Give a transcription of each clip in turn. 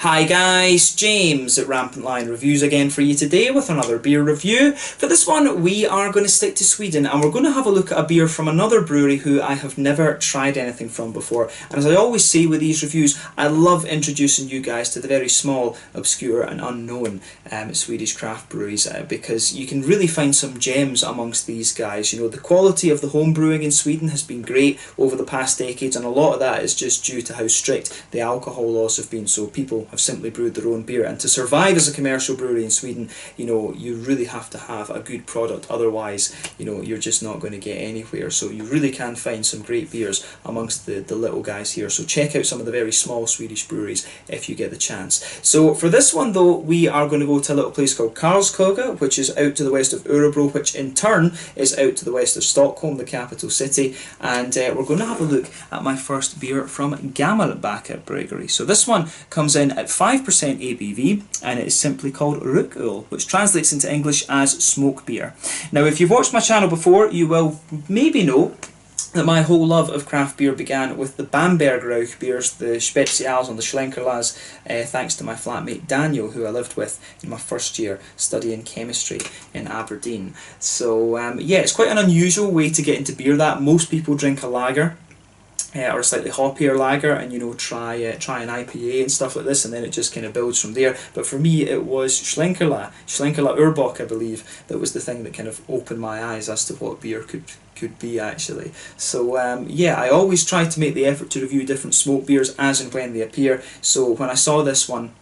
Hi guys, James at RampantLionReviews again for you today with another beer review. For this one we are going to stick to Sweden and we're going to have a look at a beer from another brewery who I have never tried anything from before. And as I always say with these reviews, I love introducing you guys to the very small, obscure and unknown Swedish craft breweries because you can really find some gems amongst these guys. You know, the quality of the home brewing in Sweden has been great over the past decades, and a lot of that is just due to how strict the alcohol laws have been. So people have simply brewed their own beer, and to survive as a commercial brewery in Sweden, you know, you really have to have a good product, otherwise, you know, you're just not going to get anywhere. So you really can find some great beers amongst the little guys here. So check out some of the very small Swedish breweries if you get the chance. So for this one though, we are going to go to a little place called Karlskoga, which is out to the west of Örebro, which in turn is out to the west of Stockholm, the capital city, and we're going to have a look at my first beer from Gammelbacka Bryggeri. So this one comes in at 5% ABV and it is simply called Rököl, which translates into English as smoke beer. Now if you've watched my channel before, you will maybe know that my whole love of craft beer began with the Bamberg Rauch beers, the Spezials and the Schlenkerlas, thanks to my flatmate Daniel, who I lived with in my first year studying chemistry in Aberdeen. So yeah, it's quite an unusual way to get into beer. That most people drink a lager, or a slightly hoppier lager, and you know, try an IPA and stuff like this, and then it just kind of builds from there. But for me it was Schlenkerla Urbock, I believe, that was the thing that kind of opened my eyes as to what beer could be actually. So yeah, I always try to make the effort to review different smoke beers as and when they appear. So when I saw this one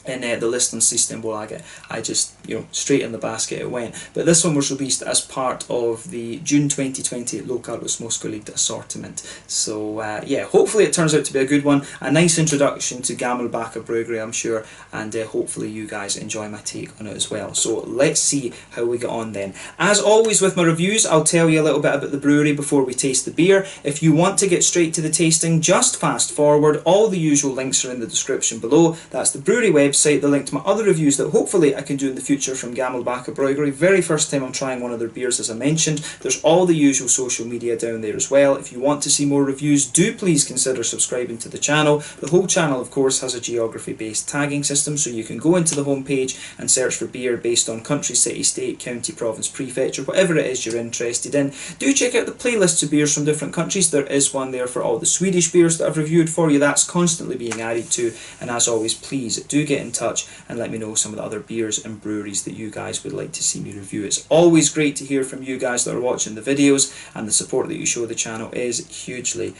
in the list on Systembolaget, I just, you know, straight in the basket it went. But this one was released as part of the June 2020 Lokalus Moskoligt assortment. So yeah, hopefully it turns out to be a good one. A nice introduction to Gammelbacka Bryggeri, I'm sure, and hopefully you guys enjoy my take on it as well. So let's see how we get on then. As always with my reviews, I'll tell you a little bit about the brewery before we taste the beer. If you want to get straight to the tasting, just fast forward. All the usual links are in the description below. That's the brewery website, the link to my other reviews that hopefully I can do in the future from Gammelbacka Bryggeri. Very first time I'm trying one of their beers, as I mentioned. There's all the usual social media down there as well. If you want to see more reviews, do please consider subscribing to the channel. The whole channel of course has a geography based tagging system, so you can go into the home page and search for beer based on country, city, state, county, province, prefecture, whatever it is you're interested in. Do check out the playlists of beers from different countries. There is one there for all the Swedish beers that I've reviewed for you. That's constantly being added to, and as always, please do get in touch and let me know some of the other beers and breweries that you guys would like to see me review. It's always great to hear from you guys that are watching the videos, and the support that you show the channel is hugely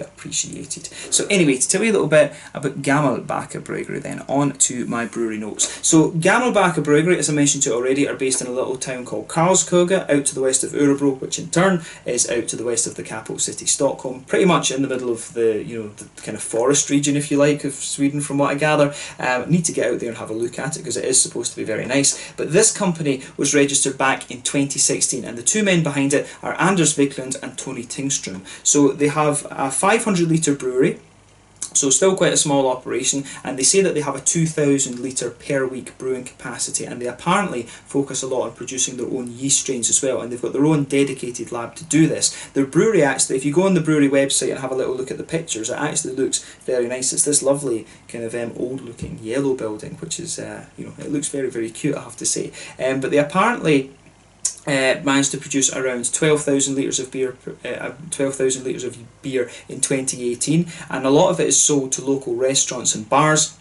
appreciated. So anyway, to tell you a little bit about Gammelbacka Bryggeri then, on to my brewery notes. So Gammelbacka Bryggeri, as I mentioned to you already, are based in a little town called Karlskoga, out to the west of Örebro, which in turn is out to the west of the capital city Stockholm, pretty much in the middle of the, you know, the kind of forest region, if you like, of Sweden from what I gather. Need to get out there and have a look at it because it is supposed to be very nice. But this company was registered back in 2016, and the two men behind it are Anders Wiklund and Tony Tingström. So they have a 500 litre brewery, so still quite a small operation, and they say that they have a 2,000 litre per week brewing capacity, and they apparently focus a lot on producing their own yeast strains as well, and they've got their own dedicated lab to do this. Their brewery actually, if you go on the brewery website and have a little look at the pictures, it actually looks very nice. It's this lovely kind of old looking yellow building, which is, you know, it looks very cute, I have to say. But they apparently managed to produce around 12,000 litres of beer, 12,000 litres of beer in 2018, and a lot of it is sold to local restaurants and bars,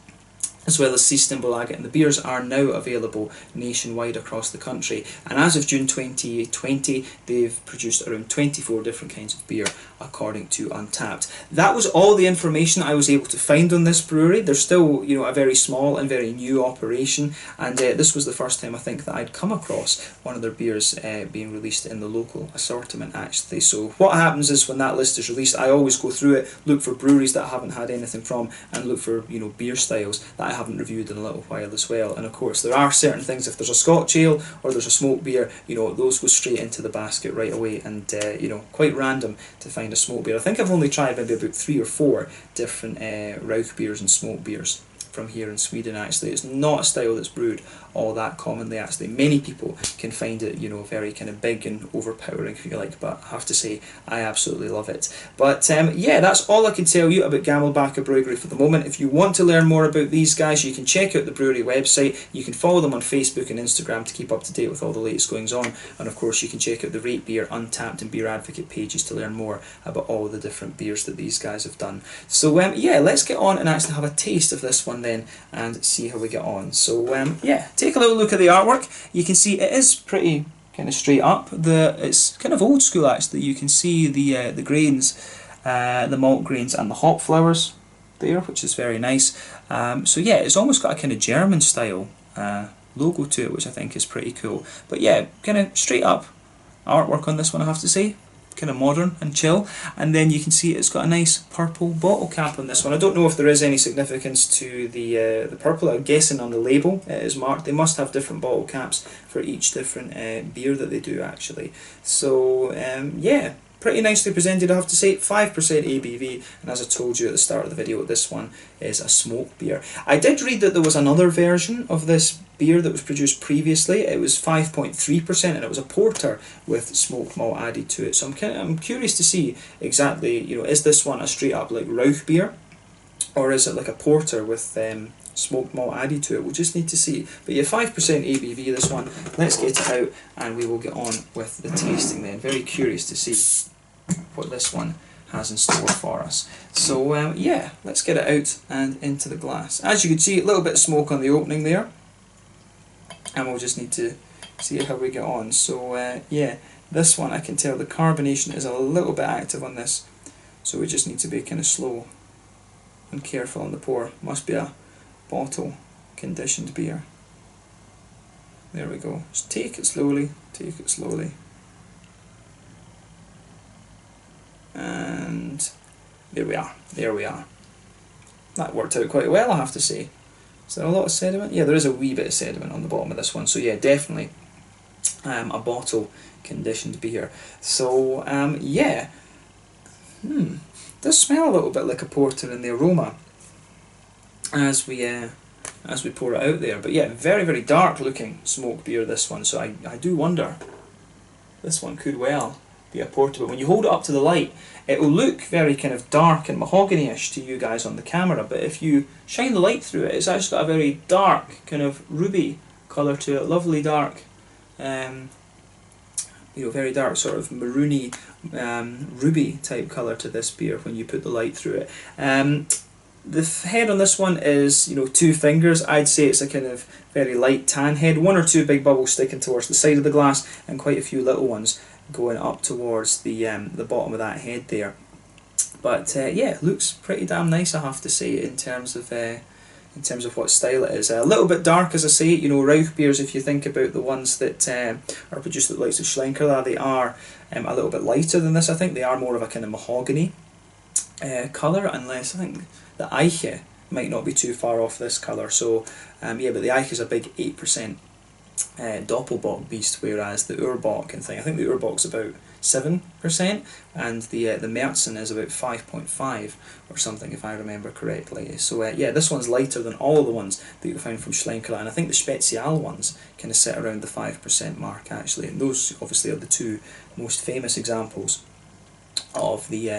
as well as Systembolaget, and the beers are now available nationwide across the country. And as of June 2020, they've produced around 24 different kinds of beer, according to Untappd. That was all the information I was able to find on this brewery. They're still, you know, a very small and very new operation, and this was the first time I think that I'd come across one of their beers being released in the local assortment actually. So what happens is when that list is released, I always go through it, look for breweries that I haven't had anything from, and look for, you know, beer styles that I haven't reviewed in a little while as well. And of course there are certain things, if there's a Scotch ale or there's a smoke beer, you know, those go straight into the basket right away, and you know, quite random to find a smoke beer. I think I've only tried maybe about 3 or 4 different Rauch beers and smoke beers from here in Sweden actually. It's not a style that's brewed all that commonly actually. Many people can find it, you know, very kind of big and overpowering if you like, but I have to say I absolutely love it. But yeah, that's all I can tell you about Gammelbacka Bryggeri for the moment. If you want to learn more about these guys, you can check out the brewery website. You can follow them on Facebook and Instagram to keep up to date with all the latest goings on, and of course you can check out the Rate Beer, Untappd and Beer Advocate pages to learn more about all the different beers that these guys have done. So yeah, let's get on and actually have a taste of this one then and see how we get on. So yeah, take a little look at the artwork. You can see it is pretty kind of straight up. It's kind of old school actually. You can see the grains, the malt grains and the hop flowers there, which is very nice. So yeah, it's almost got a kind of German style logo to it, which I think is pretty cool. But yeah, kind of straight up artwork on this one, I have to say. Kind of modern and chill, and then you can see it's got a nice purple bottle cap on this one. I don't know if there is any significance to the purple. I'm guessing on the label it is marked. They must have different bottle caps for each different beer that they do actually. So yeah, pretty nicely presented, I have to say. 5% ABV, and as I told you at the start of the video, this one is a smoke beer. I did read that there was another version of this beer that was produced previously. It was 5.3% and it was a porter with smoked malt added to it. So I'm curious to see exactly, you know, is this one a straight up like Rauch beer, or is it like a porter with smoked malt added to it? We'll just need to see. But yeah, 5% ABV this one. Let's get it out and we will get on with the tasting then. Very curious to see what this one has in store for us. So yeah, let's get it out and into the glass. As you can see, a little bit of smoke on the opening there, and we'll just need to see how we get on. So yeah, this one I can tell the carbonation is a little bit active on this, so we just need to be kind of slow and careful on the pour. Must be a bottle conditioned beer. There we go. Just take it slowly, take it slowly. And there we are, there we are. That worked out quite well, I have to say. Is there a lot of sediment? Yeah, there is a wee bit of sediment on the bottom of this one. So yeah, definitely a bottle conditioned beer. So yeah, does smell a little bit like a porter in the aroma as we pour it out there. But yeah, very, very dark looking smoke beer, this one. So I do wonder, this one could well be a porter, but when you hold it up to the light, it will look very kind of dark and mahogany-ish to you guys on the camera, but if you shine the light through it, it's actually got a very dark kind of ruby colour to it, lovely dark, you know, very dark sort of maroony ruby type colour to this beer when you put the light through it. The head on this one is, you know, 2 fingers. I'd say it's a kind of very light tan head, 1 or 2 big bubbles sticking towards the side of the glass, and quite a few little ones going up towards the bottom of that head there. But yeah, looks pretty damn nice, I have to say, in terms of what style it is. A little bit dark, as I say. You know, Rauch beers, if you think about the ones that are produced at the likes of Schlenkerla, they are a little bit lighter than this. I think they are more of a kind of mahogany colour, unless I think the Eiche might not be too far off this colour. So yeah, but the Eiche is a big 8% Doppelbock beast, whereas the Urbock and thing, I think the Urbock's about 7%, and the Märzen is about 5.5 or something, if I remember correctly. So yeah, this one's lighter than all of the ones that you'll find from Schlenkerla, and I think the Spezial ones kind of sit around the 5% mark actually, and those obviously are the 2 most famous examples of the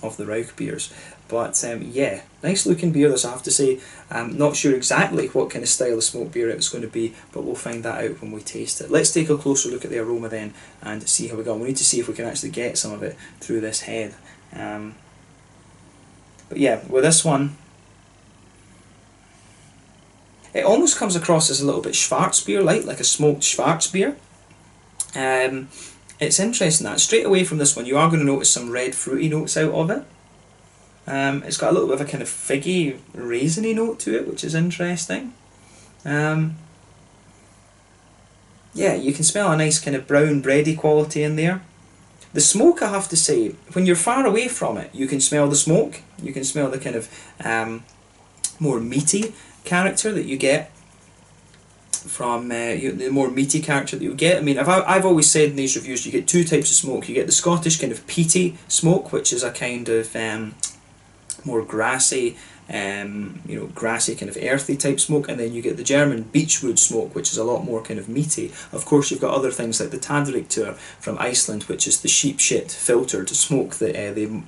Rauch beers. But yeah, nice looking beer this, I have to say. I'm not sure exactly what kind of style of smoked beer it's going to be, but we'll find that out when we taste it. Let's take a closer look at the aroma then and see how we go. We need to see if we can actually get some of it through this head. But yeah, with this one, it almost comes across as a little bit Schwarzbier like a smoked Schwarzbier. It's interesting that straight away from this one you are going to notice some red fruity notes out of it. It's got a little bit of a kind of figgy, raisiny note to it, which is interesting. Yeah, you can smell a nice kind of brown bready quality in there. The smoke, I have to say, when you're far away from it, you can smell the smoke. You can smell the kind of more meaty character that you get from the more meaty character that you get. I mean, I've always said in these reviews you get 2 types of smoke. You get the Scottish kind of peaty smoke, which is a kind of more grassy, you know, grassy kind of earthy type smoke, and then you get the German beechwood smoke, which is a lot more kind of meaty. Of course, you've got other things like the Tadriktur from Iceland, which is the sheep shit filtered smoke that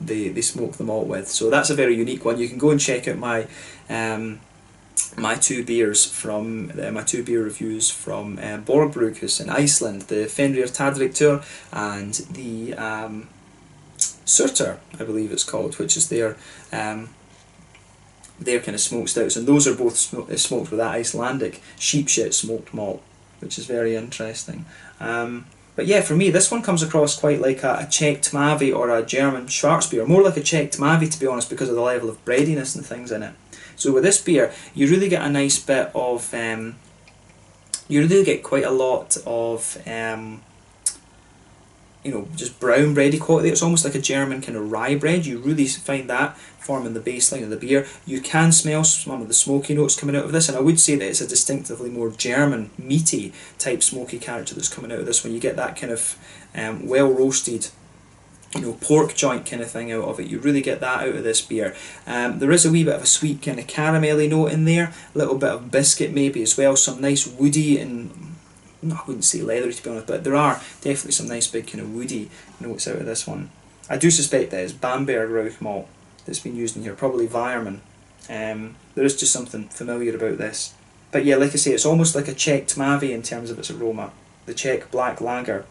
they smoke the malt with. So that's a very unique one. You can go and check out my my two beers from my two beer reviews from Borgbrukus in Iceland, the Fenrir Tadriktur and the Surtur, I believe it's called, which is their kind of smoked stouts, and those are both smoked with that Icelandic sheep shit smoked malt, which is very interesting. But yeah, for me, this one comes across quite like a Czech Tmavi or a German Schwarzbier, more like a Czech Tmavi, to be honest, because of the level of breadiness and things in it. So with this beer, you really get a nice bit of, you really get quite a lot of, you know, just brown bready quality. It's almost like a German kind of rye bread. You really find that forming the baseline of the beer. You can smell some of the smoky notes coming out of this, and I would say that it's a distinctively more German, meaty type smoky character that's coming out of this one. You get that kind of well roasted, you know, pork joint kind of thing out of it. You really get that out of this beer. There is a wee bit of a sweet kind of caramelly note in there, a little bit of biscuit maybe as well, some nice woody and, no, I wouldn't say leathery to be honest, but there are definitely some nice big kind of woody notes out of this one. I do suspect that it's Bamberg Rauch malt that's been used in here, probably Weiermann. There is just something familiar about this. But yeah, like I say, it's almost like a Czech Tmavi in terms of its aroma. The Czech black lager,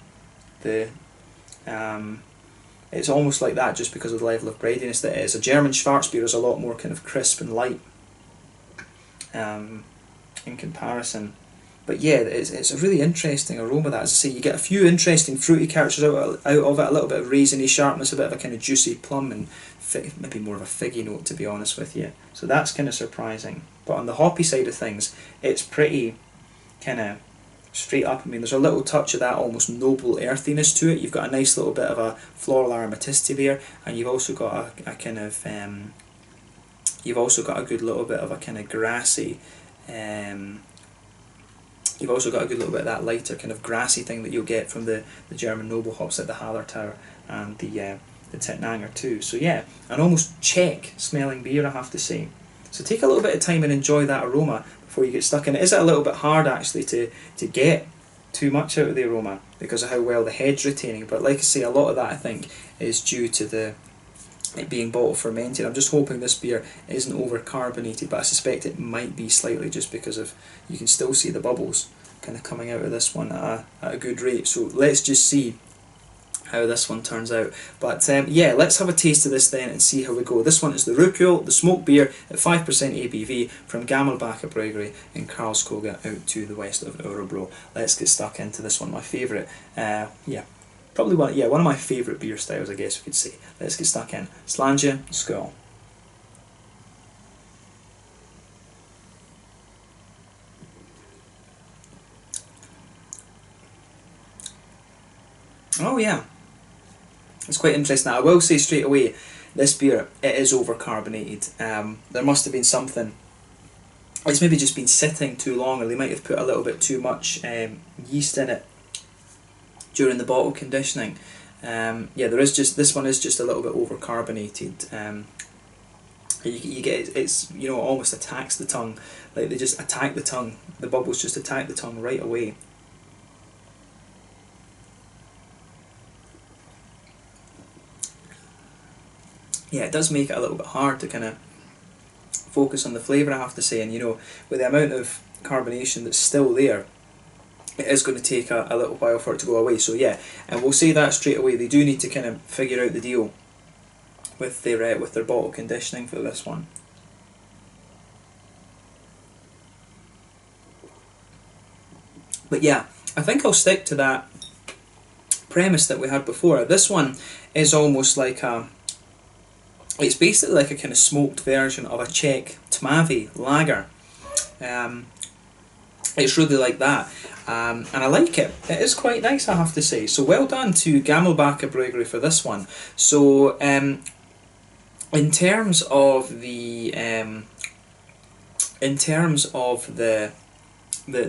it's almost like that just because of the level of breadiness that it is. A German Schwarzbier is a lot more kind of crisp and light in comparison. But yeah, it's a really interesting aroma, that. As I say, you get a few interesting fruity characters out of it, a little bit of raisiny sharpness, a bit of a kind of juicy plum, and maybe more of a figgy note, to be honest with you. So that's kind of surprising. But on the hoppy side of things, it's pretty kind of straight up. I mean, there's a little touch of that almost noble earthiness to it. You've got a nice little bit of a floral aromaticity there, and you've also got a kind of you've also got a good little bit of a kind of grassy. You've also got a good little bit of that lighter kind of grassy thing that you'll get from the German noble hops like the Hallertau and the Tettnanger too. So yeah, an almost Czech smelling beer, I have to say. So take a little bit of time and enjoy that aroma before you get stuck in it. Is it a little bit hard actually to get too much out of the aroma because of how well the head's retaining? But like I say, a lot of that I think is due to it being bottle fermented. I'm just hoping this beer isn't over carbonated, but I suspect it might be slightly, just because of, you can still see the bubbles kind of coming out of this one at a good rate. So let's just see how this one turns out. But yeah, let's have a taste of this then and see how we go. This one is the Rököl, the smoked beer at 5% ABV from Gammelbacka Bryggeri in Karlskoga, out to the west of Örebro. Let's get stuck into this one. My favourite, yeah, probably one of my favourite beer styles, I guess we could say. Let's get stuck in. Slange, skål. Oh yeah, it's quite interesting. I will say straight away, this beer, it is over carbonated. There must have been something. It's maybe just been sitting too long, or they might have put a little bit too much yeast in it during the bottle conditioning. Yeah, there is just, this one is just a little bit over carbonated. You get, it's, you know, it almost attacks the tongue. Like they just attack the tongue. The bubbles just attack the tongue right away. Yeah, it does make it a little bit hard to kind of focus on the flavour, I have to say. And you know, with the amount of carbonation that's still there, it is going to take a little while for it to go away. So yeah, and we'll say that straight away. They do need to kind of figure out the deal with their bottle conditioning for this one. But yeah, I think I'll stick to that premise that we had before. This one is almost like it's basically like a kind of smoked version of a Czech Tmavi lager. It's really like that, and I like it. It is quite nice, I have to say. So well done to Gammelbacka Bryggeri for this one. So in terms of the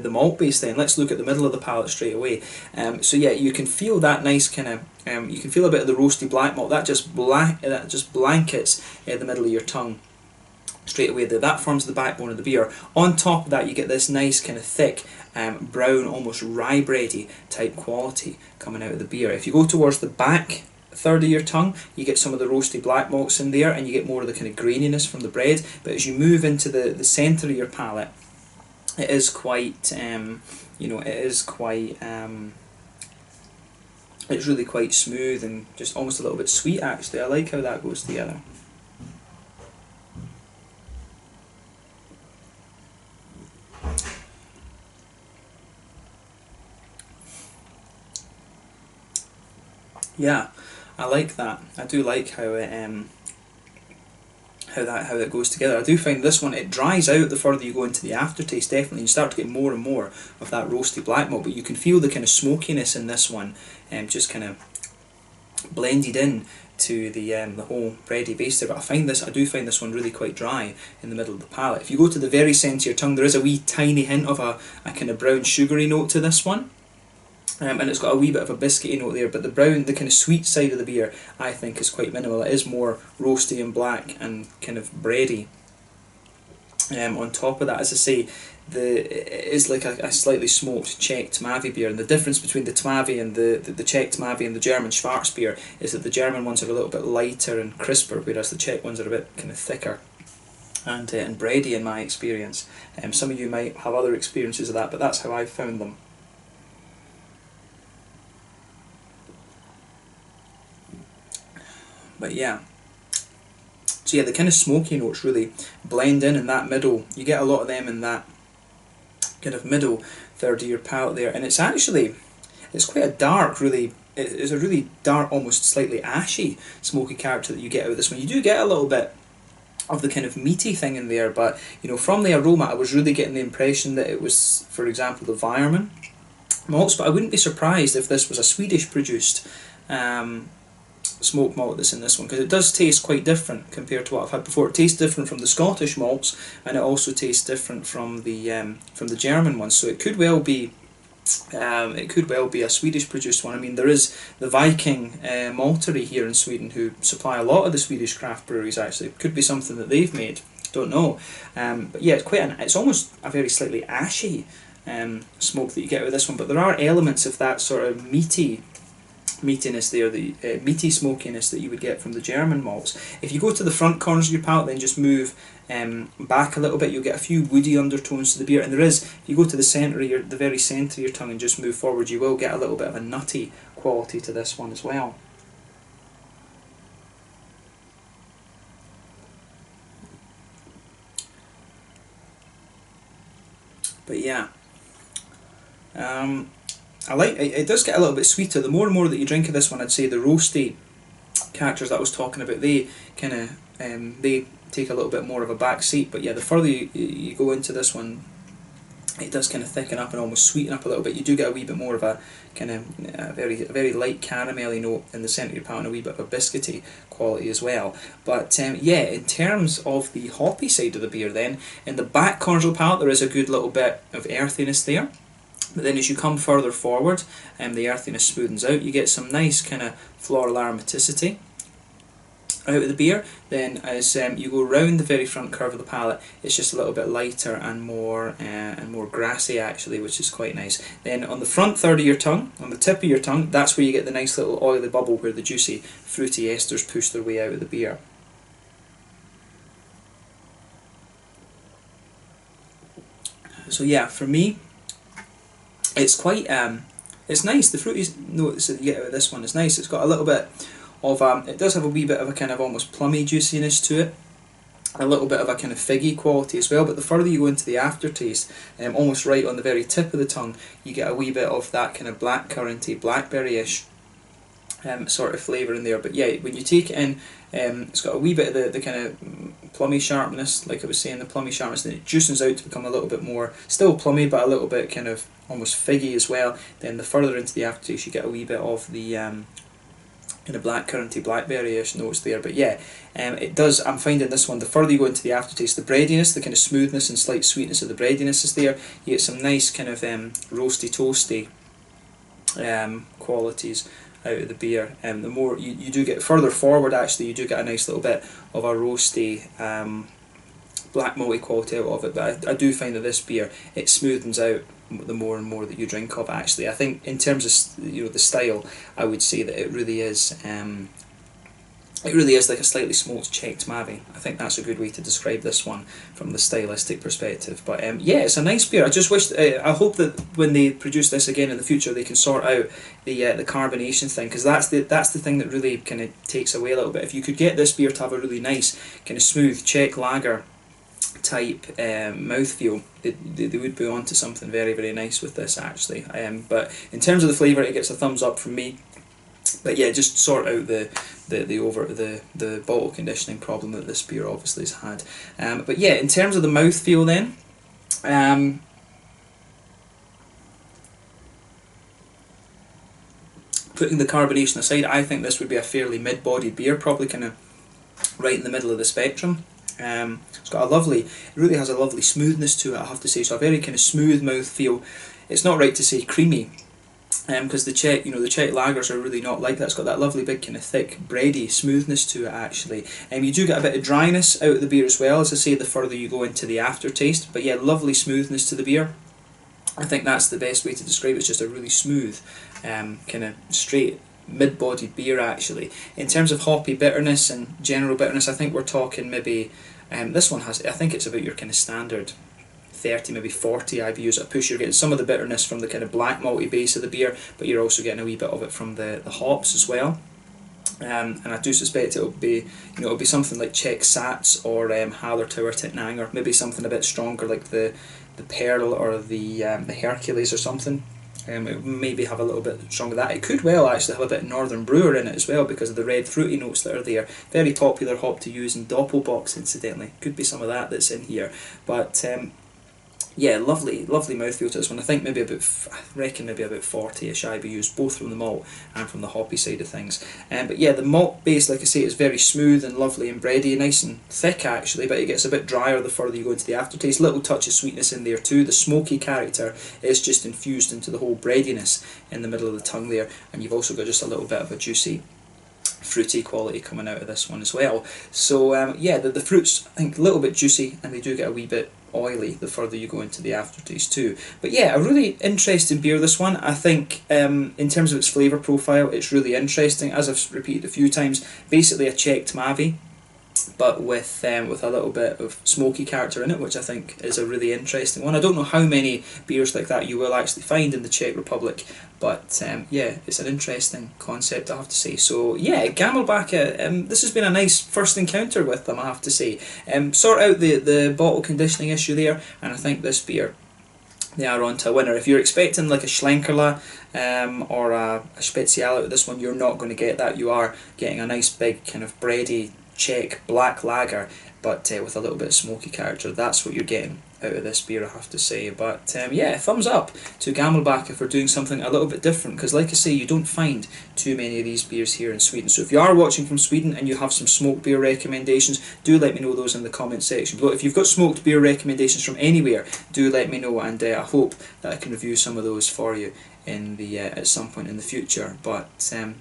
malt base, then let's look at the middle of the palate straight away. So yeah, you can feel that nice kind of you can feel a bit of the roasty black malt that just blankets the middle of your tongue straight away there. That forms the backbone of the beer. On top of that, you get this nice kind of thick brown, almost rye bready type quality coming out of the beer. If you go towards the back third of your tongue, you get some of the roasty black malts in there, and you get more of the kind of graininess from the bread. But as you move into the centre of your palate, it is quite, it's really quite smooth and just almost a little bit sweet actually. I like how that goes together. Yeah, I like that. I do like how it how it goes together. I do find this one, it dries out the further you go into the aftertaste. Definitely, you start to get more and more of that roasty black malt, but you can feel the kind of smokiness in this one, just kind of blended in to the whole bready base there. But I do find this one really quite dry in the middle of the palate. If you go to the very centre of your tongue, there is a wee tiny hint of a kind of brown sugary note to this one. And it's got a wee bit of a biscuity note there, but the kind of sweet side of the beer, I think, is quite minimal. It is more roasty and black and kind of bready. On top of that, as I say, it is like a slightly smoked Czech Tmavé beer, and the difference between the Tmavé and the Czech Tmavé and the German Schwarzbier is that the German ones are a little bit lighter and crisper, whereas the Czech ones are a bit kind of thicker and bready in my experience. Some of you might have other experiences of that, but that's how I've found them. But yeah, so yeah, the kind of smoky notes really blend in that middle. You get a lot of them in that kind of middle third of your palate there, and it's quite a dark, really. It's a really dark, almost slightly ashy, smoky character that you get out of this one. You do get a little bit of the kind of meaty thing in there, but from the aroma, I was really getting the impression that it was, for example, the Weirmann malts. But I wouldn't be surprised if this was a Swedish produced smoked malt that's in this one, because it does taste quite different compared to what I've had before. It tastes different from the Scottish malts, and it also tastes different from the German ones. So it could well be a Swedish produced one. I mean, there is the Viking maltery here in Sweden who supply a lot of the Swedish craft breweries. Actually, it could be something that they've made. Don't know. But yeah, it's almost a very slightly ashy smoke that you get with this one. But there are elements of that sort of meatiness there, the meaty smokiness that you would get from the German malts. If you go to the front corners of your palate, then just move back a little bit, you'll get a few woody undertones to the beer. And there is, if you go to the very centre of your tongue and just move forward, you will get a little bit of a nutty quality to this one as well. But yeah, I like it. Does get a little bit sweeter. The more and more that you drink of this one, I'd say the roasty characters that I was talking about, they kind of they take a little bit more of a back seat. But yeah, the further you go into this one, it does kind of thicken up and almost sweeten up a little bit. You do get a wee bit more of a kind of a very light caramelly note in the centre of your palate, and a wee bit of a biscuity quality as well. But yeah, in terms of the hoppy side of the beer, then in the back corners of the palate, there is a good little bit of earthiness there. But then as you come further forward, the earthiness smoothens out. You get some nice kind of floral aromaticity out of the beer. Then as you go round the very front curve of the palate, it's just a little bit lighter and more grassy actually, which is quite nice. Then on the front third of your tongue, on the tip of your tongue, that's where you get the nice little oily bubble where the juicy fruity esters push their way out of the beer. So yeah, for me, it's quite, it's nice. The fruity notes that you get out of this one is nice. It's got a little bit of, it does have a wee bit of a kind of almost plummy juiciness to it. A little bit of a kind of figgy quality as well, but the further you go into the aftertaste, almost right on the very tip of the tongue, you get a wee bit of that kind of blackcurranty, blackberry-ish sort of flavour in there. But yeah, when you take it in, it's got a wee bit of the kind of plummy sharpness, like I was saying, the plummy sharpness, then it juicens out to become a little bit more, still plummy, but a little bit kind of almost figgy as well. Then the further into the aftertaste, you get a wee bit of the kind of blackcurranty, blackberry-ish notes there. But yeah, it does, I'm finding this one, the further you go into the aftertaste, the breadiness, the kind of smoothness and slight sweetness of the breadiness is there. You get some nice kind of roasty, toasty qualities out of the beer. The more you do get further forward, actually, you do get a nice little bit of a roasty black malty quality out of it, but I do find that this beer, it smoothens out the more and more that you drink of. Actually, I think in terms of the style, I would say that it really is. It really is like a slightly smoked checked Mavi. I think that's a good way to describe this one from the stylistic perspective. But yeah, it's a nice beer. I just wish, I hope that when they produce this again in the future, they can sort out the carbonation thing, because that's the thing that really kind of takes away a little bit. If you could get this beer to have a really nice kind of smooth Czech lager type mouthfeel, they would be on to something very, very nice with this actually. But in terms of the flavour, it gets a thumbs up from me. But yeah, just sort out the bottle conditioning problem that this beer obviously has had. But yeah, in terms of the mouthfeel then, putting the carbonation aside, I think this would be a fairly mid-bodied beer, probably kind of right in the middle of the spectrum. It's got it really has a lovely smoothness to it, I have to say, so a very kind of smooth mouthfeel. It's not right to say creamy, because the Czech lagers are really not like that. It's got that lovely big kind of thick bready smoothness to it actually. You do get a bit of dryness out of the beer as well, as I say, the further you go into the aftertaste. But yeah, lovely smoothness to the beer. I think that's the best way to describe it. It's just a really smooth, kind of straight mid-bodied beer actually. In terms of hoppy bitterness and general bitterness, I think we're talking maybe, this one has, I think it's about your kind of standard 30, maybe 40 IBUs at a push. You're getting some of the bitterness from the kind of black malty base of the beer, but you're also getting a wee bit of it from the hops as well. And I do suspect it'll be something like Czech Sats or Hallertauer Tittnanger, maybe something a bit stronger like the Pearl or the Hercules or something. It maybe have a little bit stronger than that. It could well actually have a bit of Northern Brewer in it as well, because of the red fruity notes that are there. Very popular hop to use in Doppelbock, incidentally. Could be some of that that's in here. But yeah, lovely mouthfeel to this one. I think maybe about 40ish IBUs, both from the malt and from the hoppy side of things. But yeah, the malt base, like I say, is very smooth and lovely and bready, nice and thick actually, but it gets a bit drier the further you go into the aftertaste. Little touch of sweetness in there too. The smoky character is just infused into the whole breadiness in the middle of the tongue there, and you've also got just a little bit of a juicy, fruity quality coming out of this one as well. So yeah, the fruits, I think, a little bit juicy, and they do get a wee bit oily the further you go into the aftertaste too. But yeah, a really interesting beer, this one. I think in terms of its flavour profile, it's really interesting. As I've repeated a few times, basically a checked Mavi, but with a little bit of smoky character in it, which I think is a really interesting one. I don't know how many beers like that you will actually find in the Czech Republic, but yeah, it's an interesting concept, I have to say. So yeah, Gammelbacka, this has been a nice first encounter with them, I have to say. Sort out the bottle conditioning issue there, and I think this beer, they are on to a winner. If you're expecting like a Schlenkerla or a Spezial out of this one, you're not going to get that. You are getting a nice big kind of bready Czech black lager, but with a little bit of smoky character. That's what you're getting out of this beer, I have to say. But yeah, thumbs up to Gammelbacka for doing something a little bit different, because like I say, you don't find too many of these beers here in Sweden. So if you are watching from Sweden and you have some smoked beer recommendations, do let me know those in the comment section below. If you've got smoked beer recommendations from anywhere, do let me know, and I hope that I can review some of those for you in the at some point in the future. But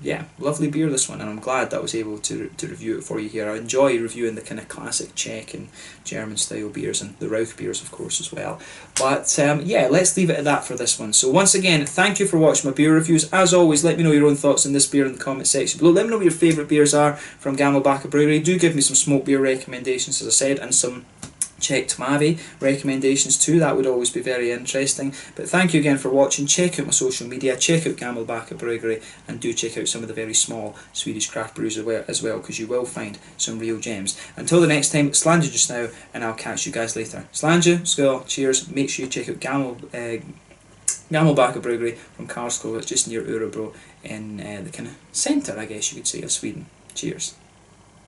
yeah, lovely beer, this one, and I'm glad that I was able to review it for you here. I enjoy reviewing the kind of classic Czech and German style beers, and the Rauch beers of course as well. But yeah, let's leave it at that for this one. So once again, thank you for watching my beer reviews. As always, let me know your own thoughts on this beer in the comment section below. Let me know what your favourite beers are from Gammelbacka Bryggeri. Do give me some smoked beer recommendations, as I said, and some checked Mavi recommendations too. That would always be very interesting. But thank you again for watching. Check out my social media, check out Gammelbacka Bryggeri, and do check out some of the very small Swedish craft brews as well, because you will find some real gems. Until the next time, Slanja just now, and I'll catch you guys later. Slanja, skull, cheers. Make sure you check out Gammelbacka Bryggeri from Karlskoga. It's just near Örebro in the kind of centre, I guess you could say, of Sweden. Cheers.